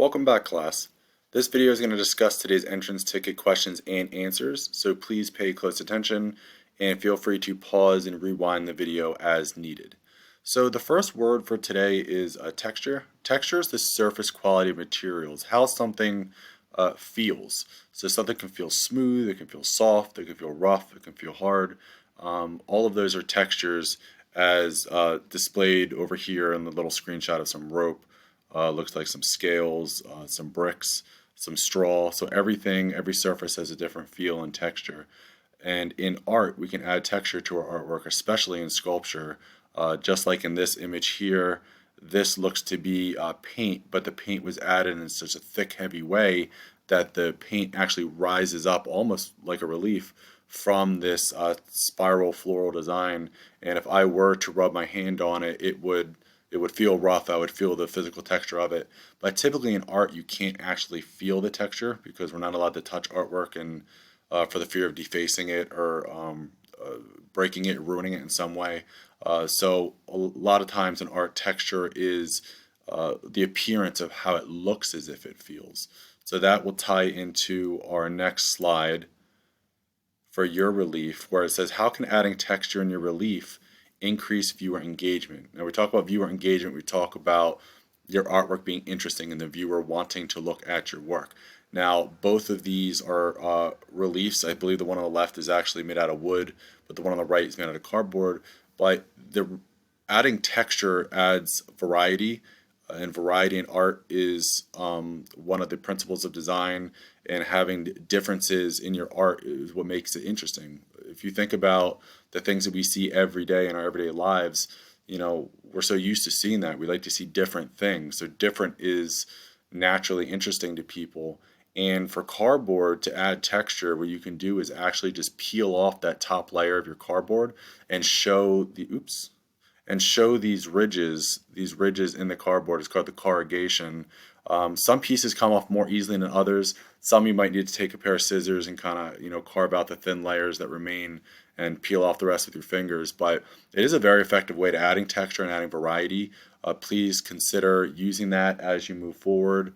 Welcome back, class. This video is going to discuss today's entrance ticket questions and answers, so please pay close attention and feel free to pause and rewind the video as needed. So the first word for today is texture. Texture is the surface quality of materials, how something feels. So something can feel smooth, it can feel soft, it can feel rough, it can feel hard. All of those are textures as displayed over here in the little screenshot of some rope. Looks like some scales, some bricks, some straw. So everything, every surface has a different feel and texture. And in art, we can add texture to our artwork, especially in sculpture. Just like in this image here, this looks to be paint, but the paint was added in such a thick, heavy way that the paint actually rises up almost like a relief from this spiral floral design. And if I were to rub my hand on it, it would feel rough. I would feel the physical texture of it. But typically in art, you can't actually feel the texture because we're not allowed to touch artwork and for the fear of defacing it or breaking it, ruining it in some way. So a lot of times in art, texture is the appearance of how it looks as if it feels. So that will tie into our next slide for your relief, where it says, how can adding texture in your relief increase viewer engagement? Now we talk about viewer engagement, we talk about your artwork being interesting and the viewer wanting to look at your work. Now both of these are reliefs. I believe the one on the left is actually made out of wood, but the one on the right is made out of cardboard. But adding texture adds variety, and variety in art is one of the principles of design, and having differences in your art is what makes it interesting. If you think about the things that we see every day in our everyday lives, you know, we're so used to seeing that. We like to see different things. So different is naturally interesting to people. And for cardboard to add texture, what you can do is actually just peel off that top layer of your cardboard and show these ridges in the cardboard. It's called the corrugation. Some pieces come off more easily than others. Some you might need to take a pair of scissors and kind of carve out the thin layers that remain and peel off the rest with your fingers. But it is a very effective way to adding texture and adding variety. Please consider using that as you move forward.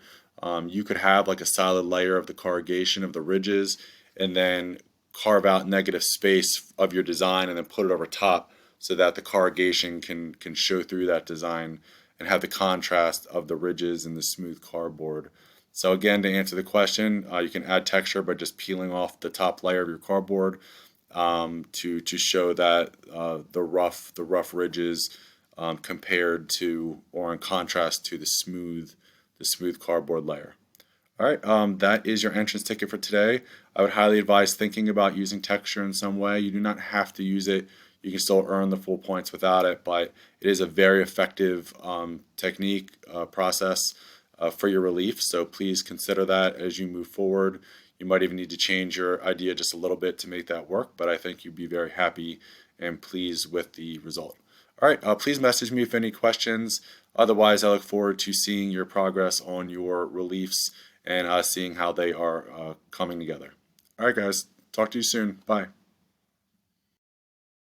You could have like a solid layer of the corrugation of the ridges and then carve out negative space of your design and then put it over top so that the corrugation can show through that design and have the contrast of the ridges and the smooth cardboard. So again, to answer the question, you can add texture by just peeling off the top layer of your cardboard to show that the rough ridges compared to or in contrast to the smooth cardboard layer. All right, that is your entrance ticket for today. I would highly advise thinking about using texture in some way. You do not have to use it. You can still earn the full points without it, but it is a very effective technique, process for your relief. So please consider that as you move forward. You might even need to change your idea just a little bit to make that work, but I think you'd be very happy and pleased with the result. All right, please message me if any questions. Otherwise, I look forward to seeing your progress on your reliefs and seeing how they are coming together. All right, guys, talk to you soon. Bye.